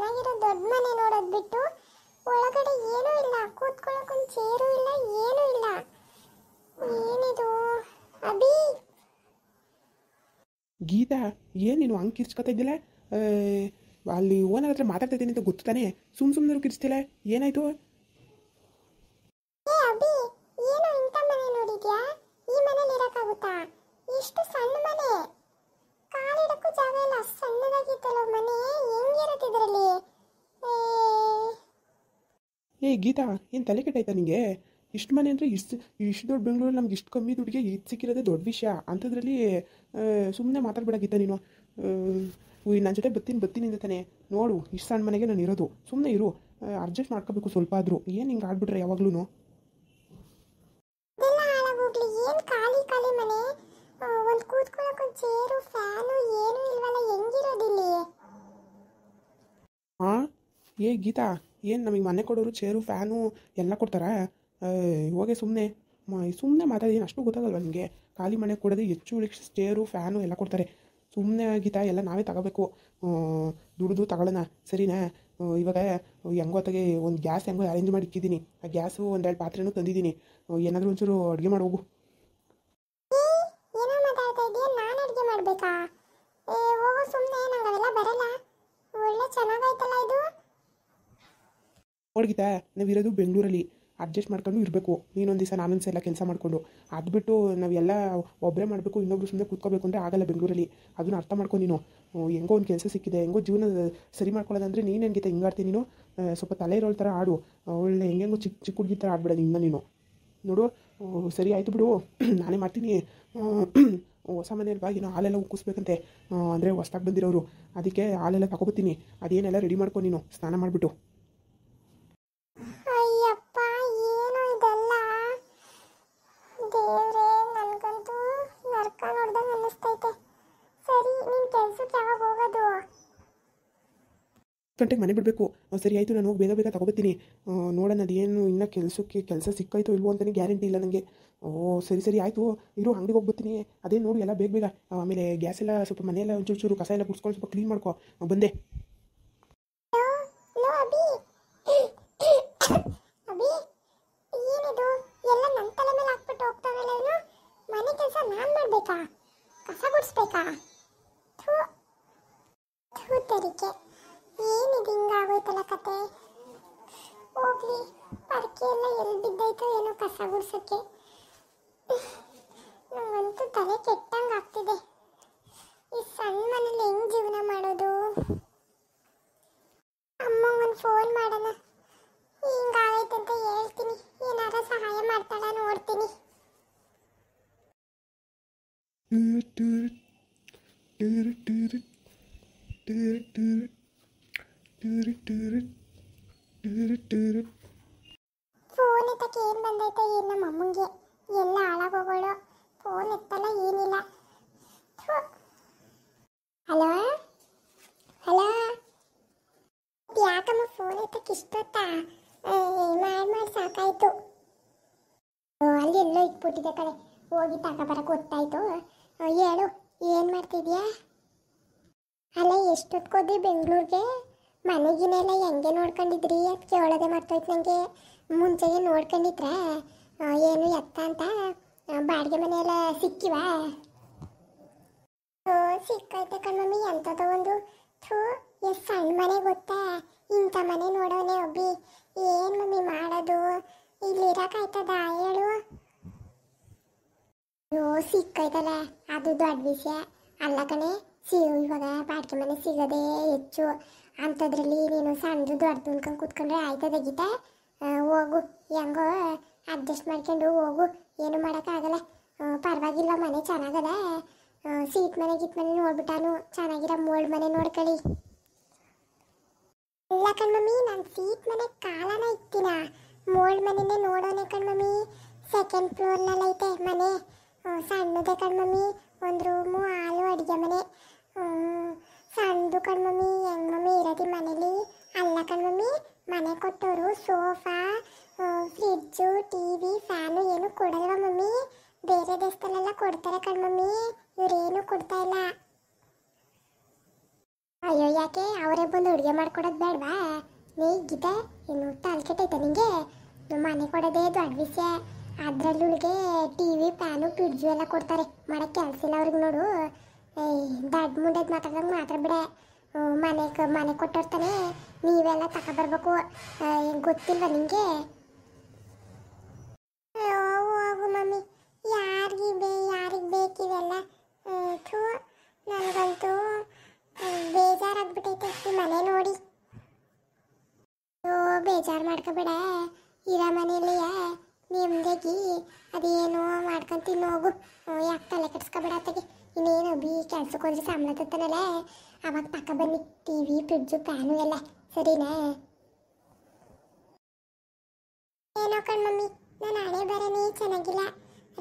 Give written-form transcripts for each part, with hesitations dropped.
ಚೆನ್ನಾಗಿರೋ ದೊಡ್ಡ ಮನೆ ನೋಡೋದು ಬಿಟ್ಟು ಒಳಗಡೆ ಏನೂ ಇಲ್ಲ, ಕೂತ್ಕೊಳ್ಳೋಕೊಂದು ಚೇರು ಇಲ್ಲ, ಏನೂ ಇಲ್ಲ. ಏನಿದು ಅಭಿ? ಗೀತಾ, ಏನು ನೀನು ಹಂಗೆ ಕಿರ್ಚ್ಕೊತಾ ಇದ್ದಿಲ್ಲ? ಅಲ್ಲಿ ಓನರ್ ಹತ್ರ ಮಾತಾಡ್ತಾ ಇದ್ದೀನಿ ಅಂತ ಗೊತ್ತು ತಾನೆ, ಸುಮ್ಮನೆ ಕಿರ್ಚ್ತಿಲ್ಲ, ಏನಾಯ್ತು? ಏ ಅಭಿ, ಏನು ಇಂಥ ಮನೆ ನೋಡಿದ್ಯಾ? ಈ ಮನೇಲಿ ಇರೋಕ್ಕಾಗುತ್ತಾ? ಎಷ್ಟು ಸಣ್ಣ ಮನೆ, ಕಾಲಿಡಕ್ಕೂ ಜಾಗ ಇಲ್ಲ, ಸಣ್ಣದಾಗಿತ್ತಲ್ಲ ಮನೆ. ಹೆಂಗಿರುತ್ತೆ ಇದರಲ್ಲಿ? ಗೀತಾ, ಏನು ತಲೆ ಕೆಟ್ಟಾಯ್ತಾ ನಿಮಗೆ? ಇಷ್ಟು ಮನೆ ಅಂದರೆ ಇಷ್ಟು ದೊಡ್ಡ ಬೆಂಗಳೂರಲ್ಲಿ ನಮ್ಗೆ ಇಷ್ಟು ಕಮ್ಮಿ ದುಡ್ಡಿಗೆ ಇದು ಸಿಕ್ಕಿರೋದೇ ದೊಡ್ಡ ವಿಷಯ. ಅಂಥದ್ರಲ್ಲಿ ಸುಮ್ಮನೆ ಮಾತಾಡ್ಬೇಡ ಗೀತಾ ನೀನು. ನನ್ನ ಜೊತೆ ಬರ್ತೀನಿ ಅಂತ ತಾನೆ. ನೋಡು, ಇಷ್ಟು ಸಣ್ಣ ಮನೆಗೆ ನಾನು ಇರೋದು. ಸುಮ್ಮನೆ ಇರು, ಅಡ್ಜಸ್ಟ್ ಮಾಡ್ಕೋಬೇಕು ಸ್ವಲ್ಪ ಆದರೂ. ಏನು ಹಿಂಗೆ ಆಡ್ಬಿಟ್ರೆ ಯಾವಾಗ್ಲೂ? ಇದೆಲ್ಲ ಹಾಳಾಗೋಗ್ಲಿ, ಏನು ಖಾಲಿ ಖಾಲಿ ಮನೆ, ಒಂದು ಕೂತ್ಕೊಳ್ಳೋಕೊಂದು ಚೇರು, ಫ್ಯಾನು ಏನೂ ಇಲ್ವಲ್ಲ, ಹೆಂಗಿರೋದಿಲ್ಲಿ? ಹಾಂ, ಗೀತಾ, ಏನು ನಮಗೆ ಮನೆ ಕೊಡೋರು ಚೇರು ಫ್ಯಾನು ಎಲ್ಲ ಕೊಡ್ತಾರಾ? ಹೋಗೆ ಸುಮ್ಮನೆ ಮಾತಾಡಿದ್ದೀನಿ, ಅಷ್ಟು ಗೊತ್ತಾಗಲ್ವ ನಿಮಗೆ? ಖಾಲಿ ಮನೆ ಕೊಡೋದು ಹೆಚ್ಚು ಉಳಿಸಿ ಚೇರು ಫ್ಯಾನು ಎಲ್ಲ ಕೊಡ್ತಾರೆ. ಸುಮ್ಮನೆ ಗೀತಾ, ಎಲ್ಲ ನಾವೇ ತಗೋಬೇಕು, ದುಡ್ದು ತಗೊಳ್ಳೋಣ, ಸರಿನಾ? ಇವಾಗ ಹೆಂಗೋತ್ತಾಗೆ ಒಂದು ಗ್ಯಾಸ್ ಹೆಂಗೋ ಅರೇಂಜ್ ಮಾಡಿ ಇಕ್ಕಿದ್ದೀನಿ. ಆ ಗ್ಯಾಸು ಒಂದೆರಡು ಪಾತ್ರೆನೂ ತಂದಿದ್ದೀನಿ. ಏನಾದರೂ ಒಂಚೂರು ಅಡುಗೆ ಮಾಡೋಗು. ಏನೋ ಮಾತಾಡ್ತಾ ಇದೆಯಾ? ನಾನು ಅಡುಗೆ ಮಾಡಬೇಕಾ? ಹೋಗೋ ಸುಮ್ಮನೆ, ನಂಗೆ ಅವೆಲ್ಲ ಬರಲ್ಲ. ಒಳ್ಳೆ ಚೆನ್ನಾಗಾಯ್ತಲ್ಲ ಇದು. ನೋಡ್ಗಿತಾ, ನಾವಿರೋದು ಬೆಂಗಳೂರಲ್ಲಿ, ಅಡ್ಜಸ್ಟ್ ಮಾಡ್ಕೊಂಡು ಇರಬೇಕು. ನೀನೊಂದು ದಿವಸ ನಾನೊಂದು ದಿವಸ ಎಲ್ಲ ಕೆಲಸ ಮಾಡಿಕೊಂಡು, ಅದು ಬಿಟ್ಟು ನಾವೆಲ್ಲ ಒಬ್ಬರೇ ಮಾಡಬೇಕು, ಇನ್ನೊಬ್ರು ಸುಮ್ಮನೆ ಕೂತ್ಕೋಬೇಕು ಅಂದರೆ ಆಗಲ್ಲ ಬೆಂಗಳೂರಲ್ಲಿ. ಅದನ್ನು ಅರ್ಥ ಮಾಡ್ಕೊಂಡು ನೀನು ಹೆಂಗೋ ಒಂದು ಕೆಲಸ ಸಿಕ್ಕಿದೆ, ಹೆಂಗೋ ಜೀವನ ಸರಿ ಮಾಡ್ಕೊಳ್ಳೋದಂದರೆ ನೀನೇನು ಗೀತಾ ಹಿಂಗಾಡ್ತೀನಿ ನೀನು? ಸ್ವಲ್ಪ ತಲೆ ಇರೋಳ ಥರ ಆಡು, ಒಳ್ಳೆ ಹೆಂಗೆಂಗೋ ಚಿಕ್ಕ ಹುಡುಗಿ ಥರ ಆಡ್ಬಿಡೋದು ಇನ್ನು ನೀನು. ನೋಡು, ಸರಿ ಆಯಿತು ಬಿಡು, ನಾನೇ ಮಾಡ್ತೀನಿ. ಹೊಸ ಮನೆಯಲ್ವಾ, ಏನೋ ಹಾಲೆಲ್ಲ ಉಕ್ಕಿಸ್ಬೇಕಂತೆ, ಅಂದರೆ ಹೊಸ್ದಾಗಿ ಬಂದಿರೋರು, ಅದಕ್ಕೆ ಹಾಲೆಲ್ಲ ತಗೊಬತ್ತೀನಿ. ಅದೇನೆಲ್ಲ ರೆಡಿ ಮಾಡ್ಕೊ ನೀನು, ಸ್ನಾನ ಮಾಡಿಬಿಟ್ಟು. ಅಯ್ಯಪ್ಪ, ಏನು ಇದೆಲ್ಲ? ದೇವ್ರೇ, ನನಗಂತೂ ನರ್ಕ ನೋಡ್ದಂಗೆ ಅನ್ನಿಸ್ತೈತೆ. ಸರಿ, ನೀನು ಕೆಲ್ಸಕ್ಕೆ ಯಾವಾಗ ಹೋಗೋದು? ಗಂಟೆಗೆ ಮನೆ ಬಿಡಬೇಕು. ಸರಿ ಆಯಿತು, ನಾನು ಹೋಗಿ ಬೇಗ ತಗೊಬತ್ತೀನಿ. ನೋಡೋಣ ಅದೇನು ಇನ್ನೂ ಕೆಲಸ ಸಿಕ್ಕಾಯ್ತೋ ಇಲ್ವೋ ಅಂತಲೇ ಗ್ಯಾರಂಟಿ ಇಲ್ಲ ನನಗೆ. ಸರಿ ಆಯಿತು, ಇರು, ಅಂಗಡಿಗೆ ಹೋಗ್ಬತ್ತೀನಿ. ಅದೇನು ನೋಡು, ಎಲ್ಲ ಬೇಗ ಆಮೇಲೆ ಗ್ಯಾಸ್ ಎಲ್ಲ ಸ್ವಲ್ಪ ಮನೆಯೆಲ್ಲ ಒಂಚೂರು ಕಸ ಎಲ್ಲ ಗುಡ್ಸ್ಕೊಂಡು ಸ್ವಲ್ಪ ಕ್ಲೀನ್ ಮಾಡ್ಕೊ. ಬಂದೆ. ಅಭಿ, ಏನಿದು ಎಲ್ಲ ನನ್ನ ತಲೆ ಮೇಲೆ ಹಾಕ್ಬಿಟ್ಟು ಹೋಗ್ತಾವಲ್ಲ ಇವನು? ಮನೆ ಕೆಲಸ ನಾನು ಮಾಡಬೇಕಾ? ಕಸ ಗುಡಿಸ್ಬೇಕಾ? ಥೂ ತರಿಕೆ, ಏನಿದು ಹಿಂಗಾಗೋಯ್ತಲ್ಲ ಕತೆ? ಹೋಗ್ಲಿ, ಪರ್ಕೆ ಎಲ್ಲ ಎಲ್ಲಿ ಬಿದ್ದಾಯ್ತೋ ಏನೋ ಕಸ ಗುಡ್ಸೋಕ್ಕೆ. ನಂಗಂತೂ ತಲೆ ಕೆಟ್ಟಂಗೆ ಆಗ್ತಿದೆ. ಈ ಸಣ್ಣ ಮನೇಲಿ ಹೆಂಗೆ ಜೀವನ ಮಾಡೋದು? ಅಮ್ಮಂಗೊಂದು ಫೋನ್ ಮಾಡೋಣ, ಹಿಂಗಾಗೈತೆ ಅಂತ ಹೇಳ್ತೀನಿ, ಏನಾರ ಸಹಾಯ ಮಾಡ್ತಾಳ ನೋಡ್ತೀನಿ. ಫೋನ್ ಎತ್ತಕ್ಕೆ ಏನು ಬಂದೈತೆ ಏನು ನಮ್ಮ ಅಮ್ಮಂಗೆ? ಎಲ್ಲ ಹಾಳಾಗೋಗೋಳು, ಫೋನ್ ಎತ್ತಲ್ಲ ಏನಿಲ್ಲ. ಹಲೋ ಹಲೋ, ಯಾಕಮ್ಮ ಫೋನ್ ಎತ್ತಕ್ಕೆ ಇಷ್ಟೊತ್ತಾ? ಮಾಡಿ ಸಾಕಾಯ್ತು. ಅಲ್ಲಿ ಎಲ್ಲೋ ಇಟ್ಬಿಟ್ಟಿದೆ ಕಡೆ, ಹೋಗಿ ತಗೊಬರಕ್ಕೆ ಗೊತ್ತಾಯ್ತು. ಹೇಳು, ಏನು ಮಾಡ್ತಿದ್ಯಾ? ಅಲ್ಲ, ಎಷ್ಟೊತ್ಕೋದ್ರಿ ಬೆಂಗಳೂರಿಗೆ? ಮನೆಗಿನೆಲ್ಲ ಹೆಂಗೆ ನೋಡ್ಕೊಂಡಿದ್ರಿ? ಅದು ಕೇಳೋದೆ ಮರ್ತೋಯ್ತು ನನಗೆ. ಮುಂಚೆಗೆ ನೋಡ್ಕೊಂಡಿದ್ರೆ ಏನು ಎತ್ತ ಅಂತ ಬಾಡಿಗೆ ಮನೆಯೆಲ್ಲ ಸಿಕ್ಕಿವಾ? ಸಿಕ್ಕೈತೆ ಕಣ್ಮಮ್ಮಿ, ಎಂಥದೋ ಒಂದು. ಥೂ, ಎಷ್ಟು ಸಣ್ಣ ಮನೆ ಗೊತ್ತಾ? ಇಂಥ ಮನೆ ನೋಡೋನೆ ಒಬ್ಬಿ. ಏನು ಮಮ್ಮಿ ಮಾಡೋದು? ಇಲ್ಲಿ ಇರೋಕ್ಕಾಯ್ತದ ಹೇಳು? ಸಿಕ್ಕೈತಲ್ಲ, ಅದು ದೊಡ್ಡ ವಿಷಯ ಅಲ್ಲ ಕಣೆ. ಇವಾಗ ಬಾಡಿಗೆ ಮನೆ ಸಿಗೋದೇ ಹೆಚ್ಚು. ಅಂಥದ್ರಲ್ಲಿ ನೀನು ಸಣ್ಣದು ದೊಡ್ಡದು ಅನ್ಕೊಂಡು ಕೂತ್ಕೊಂಡ್ರೆ ಆಯ್ತದ ಗೀತಾ? ಹೋಗು, ಹೆಂಗೋ ಅಡ್ಜಸ್ಟ್ ಮಾಡ್ಕೊಂಡು ಹೋಗು, ಏನು ಮಾಡೋಕ್ಕಾಗಲ್ಲ. ಪರವಾಗಿಲ್ಲ, ಮನೆ ಚೆನ್ನಾಗದ. ಸೀಟ್ ಮನೆ ನೋಡ್ಬಿಟ್ಟಾನು, ಚೆನ್ನಾಗಿರೋ ಮೋಲ್ಡ್ ಮನೆ ನೋಡ್ಕೊಳ್ಳಿ. ಇಲ್ಲ ಕಣ್ಮಮ್ಮಿ, ನಾನು ಸೀಟ್ ಮನೆ ಕಾಲನ ಇಕ್ತೀನ, ಮೋಲ್ಡ್ ಮನೆನೇ ನೋಡೋನೆ ಕಣ್ಮಮ್ಮಿ. ಸೆಕೆಂಡ್ ಫ್ಲೋರ್ನಲ್ಲೈತೆ ಮನೆ, ಸಣ್ಣದೆ ಕಣ್ಮಮ್ಮಿ. ಒಂದು ರೂಮು, ಹಾಲು, ಅಡುಗೆ ಮನೆ, ಸಣ್ಣದು ಕಣ್ಮಮ್ಮಿ. ಹೆಂಗ್ ಮಮ್ಮಿ ಇರೋದು ಮನೇಲಿ? ಅಲ್ಲ ಕಣ್ಮಮ್ಮಿ, ಮನೆ ಕೊಟ್ಟವರು ಸೋಫಾ, ಫ್ರಿಡ್ಜು, ಟಿವಿ, ಫ್ಯಾನು ಏನು ಕೊಡಲ್ವ ಮಮ್ಮಿ? ಬೇರೆ ದೇಶದಲ್ಲೆಲ್ಲ ಕೊಡ್ತಾರೆ ಕಣ್ಮಮ್ಮಿ, ಇವರೇನು ಕೊಡ್ತಾ ಇಲ್ಲ. ಅಯ್ಯೋ ಯಾಕೆ ಅವರೇ ಬಂದು ಅಡುಗೆ ಮಾಡ್ಕೊಡೋದು ಬೇಡವಾ? ನೀ ಗೀತೆ ಇನ್ನು ತಲೆ ಕೆಟ್ಟೈತೆ ನಿಂಗೆ? ಮನೆ ಕೊಡೋದೇ ದೊಡ್ಡ ವಿಷಯ, ಅದರಲ್ಲಿ ಇವಳಿಗೆ ಟಿ ವಿ ಫ್ಯಾನು ಫ್ರಿಡ್ಜು ಎಲ್ಲ ಕೊಡ್ತಾರೆ, ಮಾಡಕ್ಕೆ ಕೆಲಸ ಇಲ್ಲ ಅವ್ರಿಗೆ ನೋಡು. ದಡ್ಡ ಮುಂಡೆದ್ ಮಾತಾಡ್ದಂಗೆ ಮಾತಾಡ್ಬಿಡೆ. ಮನೆ ಕೊಟ್ಟಿರ್ತಾನೆ, ನೀವೆಲ್ಲ ತಗೊಬರ್ಬೇಕು, ಗೊತ್ತಿಲ್ವ ನಿಂಗೆ? ಹೋಗು ಮಮ್ಮಿ, ಯಾರಿಗೆ ಬೇಕಿವೆಲ್ಲ? ಥೂ, ನನಗಂತೂ ಬೇಜಾರಾಗ್ಬಿಟ್ಟೈತೆ ಈ ಮನೆ ನೋಡಿ. ಬೇಜಾರು ಮಾಡ್ಕೋಬೇಡ, ಇರೋ ಮನೇಲಿ ನೆಮ್ಮದಿಯಾಗಿ ಅದೇನೋ ಮಾಡ್ಕೊಂಡು ತಿನ್ನೋಗು. ಯಾಕೆ ತಲೆ ಕೆಡ್ಸ್ಕೊಬೇಡ ಅತ್ತಗೆ. ಇನ್ನೇನು ಕೆಲ್ಸಕ್ಕೆ ಹೋದ್ರೆ ಸಂಬಳ ತತ್ತಾನಲ್ಲ, ಅವಾಗ ತಗೊಬನ್ನಿ ಟಿ ವಿ ಫ್ರಿಡ್ಜು ಫ್ಯಾನು ಎಲ್ಲ, ಸರಿನಾ? ಏನೋ ಕಣ್ಮಮ್ಮಿ, ನಾನು ಹಣೆ ಬರನೇ ಚೆನ್ನಾಗಿಲ್ಲ.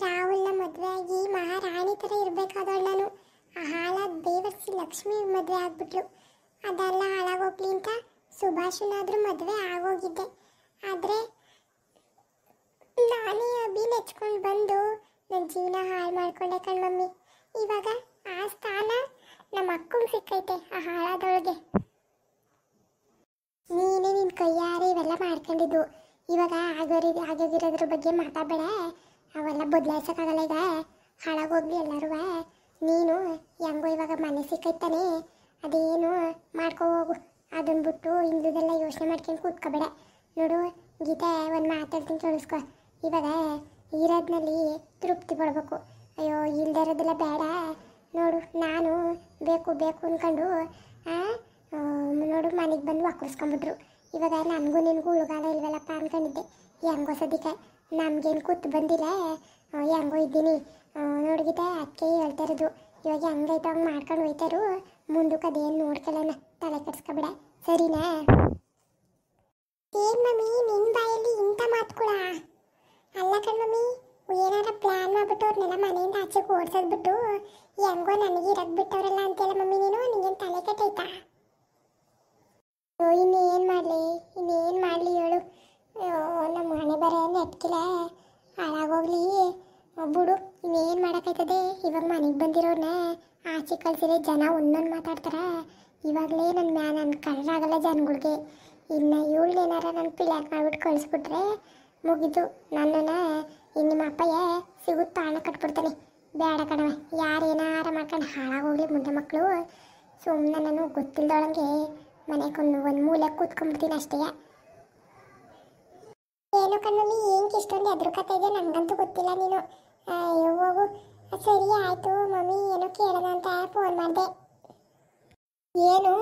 ರಾಹುಲ್ನ ಮದುವೆ ಆಗಿ ಮಹಾರಾಣಿ ಥರ ಇರಬೇಕಾದವಳು ನಾನು. ಆ ಹಾಳಾದ ದೇವರ್ಸಿ ಲಕ್ಷ್ಮಿ ಮದುವೆ ಆಗ್ಬಿಟ್ಲು. ಅದೆಲ್ಲ ಹಾಳಾಗೋಗ್ಲಿ ಅಂತ ಸುಭಾಷನಾದ್ರೂ ಮದುವೆ ಆಗೋಗಿದ್ದೆ. ಆದರೆ ನಾನೇ ನೆಚ್ಕೊಂಡು ಬಂದು ನನ್ನ ಜೀವನ ಹಾಳು ಮಾಡ್ಕೊಂಡೆ ಕಣ್ಮಮ್ಮಿ. ಇವಾಗ ಆ ಸ್ಥಾನ ನಮ್ಮ ಅಕ್ಕಂಗೆ ಸಿಕ್ಕೈತೆ, ಆ ಹಾಳಾದವಳಿಗೆ. ನೀನೇ ನಿನ್ನ ಕೈಯಾರೆ ಇವೆಲ್ಲ ಮಾಡ್ಕೊಂಡಿದ್ದು. ಇವಾಗ ಆಗೋಗಿರೋದ್ರ ಬಗ್ಗೆ ಮಾತಾಡಬೇಡ, ಅವೆಲ್ಲ ಬದಲಾಯಿಸೋಕ್ಕಾಗಲ್ಲ. ಈಗ ಹಾಳಾಗೋಗ್ಲಿ ಎಲ್ಲರೂ. ನೀನು ಹೆಂಗೋ ಇವಾಗ ಮನೆ ಸಿಕ್ಕೈತಾನೆ, ಅದೇನು ಮಾಡ್ಕೊ ಹೋಗು. ಅದನ್ನ ಬಿಟ್ಟು ಇಂದೆಲ್ಲ ಯೋಚನೆ ಮಾಡ್ಕೊಂಡು ಕೂತ್ಕೋಬೇಡ. ನೋಡು ಗೀತೆ, ಒಂದು ಮಾತಾಡ್ತೀನಿ ಕೇಳಿಸ್ಕೊ. ಇವಾಗ ಇರೋದ್ನಲ್ಲಿ ತೃಪ್ತಿ ಪಡ್ಬೇಕು. ಅಯ್ಯೋ ಇಲ್ದೇ ಇರೋದೆಲ್ಲ ಬೇಡ. ನೋಡು ನಾನು ಬೇಕು ಅಂದ್ಕೊಂಡು ನೋಡು ಮನೆಗೆ ಬಂದು ವಾಕರ್ಸ್ಕೊಂಬಿಟ್ರು. ಇವಾಗ ನನಗೂ ನಿನಗೂ ಉಳುಗಾಲ ಇಲ್ವಲ್ಲಪ್ಪ ಅಂದ್ಕೊಂಡಿದ್ದೆ. ಹೆಂಗೋ ಸದ್ಯಕ್ಕೆ ನಮಗೇನು ಕೂತು ಬಂದಿಲ್ಲ, ಹೆಂಗೋ ಇದ್ದೀನಿ. ನೋಡ್ಗಿದ್ದೆ ಅದಕ್ಕೆ ಹೇಳ್ತಾ ಇರೋದು. ಇವಾಗ ಹೆಂಗೈತೆ ಹಂಗೆ ಮಾಡ್ಕೊಂಡು ಹೋಯ್ತಾರು, ಮುಂದಕ್ಕೆ ಅದೇನು ನೋಡ್ಕೊಳ್ಳೋಣ, ತಲೆ ಕೆಡ್ಸ್ಕೊಬೇಡ, ಸರಿನಾ? ಏನು ಮಮ್ಮಿ ನಿನ್ನ ಬಾಯಲ್ಲಿ ಇಂಥ ಮಾತುಗಳ? ಅಲ್ಲ ಕಣ್ಮಮ್ಮಿ, ಏನಾರ ಪ್ಲ್ಯಾನ್ ಮಾಡ್ಬಿಟ್ಟು ಅವ್ರನ್ನೆಲ್ಲ ಮನೆಯಿಂದ ಆಚೆಗೆ ಓಡಿಸೋದ್ಬಿಟ್ಟು ಹೆಂಗೋ ನನಗೆ ಇರಕ್ಕೆ ಬಿಟ್ಟವ್ರಲ್ಲ ಅಂತೆಲ್ಲ ಮಮ್ಮಿ ನೀನು. ನಿಂಗೇನು ತಲೆ ಕೆಟ್ಟೈತಾ? ಇನ್ನೇನು ಮಾಡಲಿ ಹೇಳು. ನಮ್ಮ ಮನೆ ಬರ ನೆಟ್ಕಿಲ್ಲ, ಹಾಳಾಗೋಗ್ಲಿ ಬಿಡು. ಇನ್ನೇನು ಮಾಡೋಕ್ಕಾಯ್ತದೆ? ಇವಾಗ ಮನೆಗೆ ಬಂದಿರೋರ್ನ ಆಚೆ ಕಳ್ಸಿದ್ರೆ ಜನ ಒಂದೊಂದು ಮಾತಾಡ್ತಾರ. ಇವಾಗಲೇ ನನ್ನ ಕಳ್ರಾಗಲ್ಲ ಜನಗಳಿಗೆ. ಇನ್ನು ಇವಳನ್ನೇನಾರ ನನ್ನ ಪಿಲ್ಯಾಕ್ ಮಾಡ್ಬಿಟ್ಟು ಕಳಿಸ್ಬಿಟ್ರೆ ಮುಗಿದು. ನನ್ನನ್ನು ನಿಮ್ಮ ಅಪ್ಪಯ್ಯ ಸಿಗುತ್ತಾ ಹಣ ಕಟ್ಬಿಡ್ತಾನೆ. ಬೇಡ ಕಣವ, ಯಾರೇನಾರ ಮಾಡ್ಕೊಂಡು ಹಾಳಾಗೋಗ್ಲಿ ಮುಂದೆ ಮಕ್ಕಳು. ಸುಮ್ಮನೆ ನಾನು ಗೊತ್ತಿಲ್ದೊಳಗೆ ಮನೆಗೊಂದು ಮೂಲೆ ಕೂತ್ಕೊಂಡ್ಬಿಡ್ತೀನಿ ಅಷ್ಟೇ. ಏನು ಕಣ್ಣಲ್ಲಿ ಏನಕ್ಕೆ ಇಷ್ಟೊಂದು ಎದುರುಕತೆ ಇದೆ ನನಗಂತೂ ಗೊತ್ತಿಲ್ಲ. ನೀನು ಹೋಗು. ಸರಿ ಆಯಿತು ಮಮ್ಮಿ, ಏನೋ ಕೇಳೋಣ ಅಂತ ಫೋನ್ ಮಾಡಿದೆ. ಏನು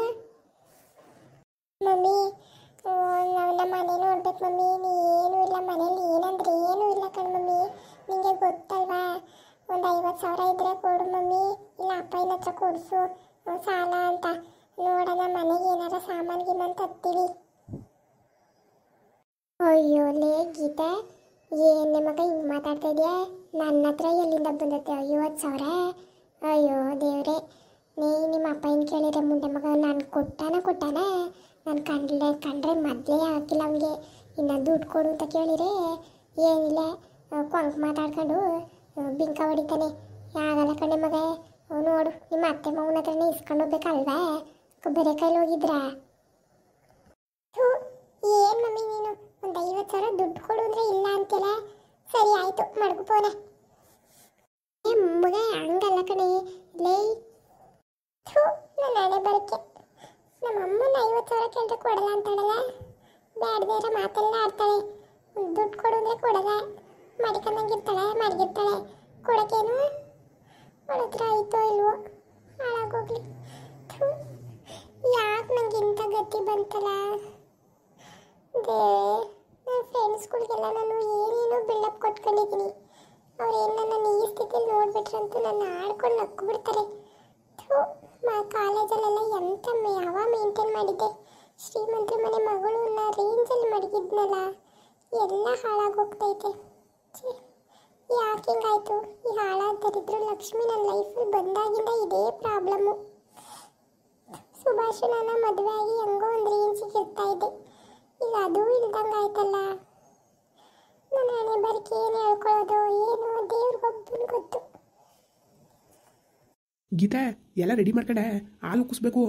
ಮಮ್ಮಿ? ನಮ್ಮ ಮನೆ ನೋಡ್ಬೇಕು ಮಮ್ಮಿ. ಏನೂ ಇಲ್ಲ ಮನೇಲಿ, ಏನಂದ್ರೆ ಏನೂ ಇಲ್ಲ ಕಣ್ಮಮ್ಮಿ. ನಿಮಗೆ ಗೊತ್ತಲ್ವಾ, ಒಂದು 50,000 ಇದ್ದರೆ ಕೊಡು ಮಮ್ಮಿ, ಇಲ್ಲ ಅಪ್ಪನ ಹತ್ರ ಕೊಡಿಸು, ಸಾಲ ಅಂತ ನೋಡೋಣ. ಮನೆಗೆ ಏನಾರ ಸಾಮಾನು ಗೀಮಾನು ತರ್ತೀವಿ. ಅಯ್ಯೋ ಲೇ ಗೀತೆ, ಏನು ಮಗ ಹಿಂಗೆ ಮಾತಾಡ್ತಾ ಇದೆಯಾ? ನನ್ನ ಹತ್ರ ಎಲ್ಲಿಂದ ಬಂದತ್ತೆ 50,000? ಅಯ್ಯೋ ದೇವ್ರೆ, ನಿಮ್ಮ ಅಪ್ಪನ ಕೇಳಿದ್ರೆ ಮುಂದೆ ಮಗ ನಾನು ಕೊಟ್ಟಾನ. ನಾನು ಕಂಡ್ರೆ ಮೊದಲೇ ಹಾಕಿಲ್ಲ ಅವನಿಗೆ. ಇನ್ನು ದುಡ್ಡು ಕೊಡು ಅಂತ ಕೇಳಿದ್ರೆ ಏನಿಲ್ಲ, ಕೊಂಕ್ ಮಾತಾಡ್ಕೊಂಡು ಬಿಂಕ ಹೊಡಿತಾನೆ. ಆಗಲ್ಲ ಕಣೆ ಮಗ. ನೋಡು, ನಿಮ್ಮ ಅತ್ತೆ ಮಗನ ಹತ್ರನೇ ಇಸ್ಕೊಂಡು ಹೋಗ್ಬೇಕಲ್ವಾ? ಬೇರೆ ಕೈಲಿ ಹೋಗಿದ್ರಾ? ಏನು ಮಮ್ಮಿ ನೀನು ಒಂದು 50,000 ದುಡ್ಡು ಕೊಡು ಅಂದರೆ ಇಲ್ಲ ಅಂತೆಲ್ಲ. ಸರಿ ಆಯಿತು ಮಡ್ಕು ಫೋನ. ಮಗ ಹಂಗಲ್ಲ ಕಣೆ ಲೇ. ನನ್ನ ಹಣೆ ಬರೋಕ್ಕೆ ನಮ್ಮ ಅಮ್ಮನ 50,000 ಕೇಳಿದ್ರೆ ಕೊಡಲ್ಲ ಅಂತಾಳಲ್ಲ. ಬ್ಯಾಡ್ದೇರ ಮಾತೆಲ್ಲ ಆಡ್ತಾಳೆ. ದುಡ್ಡು ಕೊಡು ಅಂದರೆ ಕೊಡಲ್ಲ, ಮಡಿಕೊಂಡಂಗಿರ್ತಾಳೆ, ಮಡಗಿರ್ತಾಳೆ. ಕೊಡೋಕ್ಕೇನು ಅವಳ ಹತ್ರ ಆಯಿತೋ ಇಲ್ವೋ, ಹಾಳಾಗೋಗ್ಲಿ. ಯಾಕೆ ನಂಗೆ ಇಂಥ ಗತಿ ಬಂತಲ್ಲ ನನ್ನ ಫ್ರೆಂಡ್ಸ್ಗಳಿಗೆಲ್ಲ ನಾನು ಏನೇನೋ ಬಿಲ್ಡಪ್ ಕೊಟ್ಕೊಂಡಿದ್ದೀನಿ. ಅವ್ರೇನು ನನ್ನನ್ನು ಈ ಸ್ಥಿತಿಯಲ್ಲಿ ನೋಡ್ಬಿಟ್ರಂತೂ ನನ್ನ ಆಡ್ಕೊಂಡು ನಕ್ಕು ಬಿಡ್ತಾರೆ. ಕಾಲೇಜಲ್ಲೆಲ್ಲ ಎಂಥ ಯಾವ ಮೇಂಟೈನ್ ಮಾಡಿದ್ದೆ. ಶ್ರೀಮಂತರ ಮನೆ ಮಗಳು ಅನ್ನೋ ರೇಂಜಲ್ಲಿ ಮಡಗಿದ್ನಲ್ಲ, ಎಲ್ಲ ಹಾಳಾಗೋಗ್ತೈತೆ. ಯಾಕೆ ಹಿಂಗಾಯ್ತು? ಈ ಹಾಳಾದರಿದ್ರು ಲಕ್ಷ್ಮಿ ನನ್ನ ಲೈಫಲ್ಲಿ ಬಂದಾಗಿಂದ ಇದೇ ಪ್ರಾಬ್ಲಮ್ಮು. ಸುಭಾಷ್ ನನ್ನ ಮದುವೆ ಆಗಿ ಹೆಂಗೋ ಒಂದು ರೇಂಜಿಗೆ ಇರ್ತಾ ಇದ್ದೆ. ಈಗ ಅದು ಇಲ್ದಂಗೆ ಆಯ್ತಲ್ಲ. ನನ್ನ ಹಣೆ ಬರಕ್ಕೆ ಏನು ಹೇಳ್ಕೊಳ್ಳೋದು ಏನು ದೇವ್ರಿಗೊಬ್ಬನ ಗೊತ್ತು. ಗೀತಾ ಎಲ್ಲ ರೆಡಿ ಮಾಡ್ಕೊಂಡೆ, ಹಾಲು ಕುಸ್ಬೇಕು.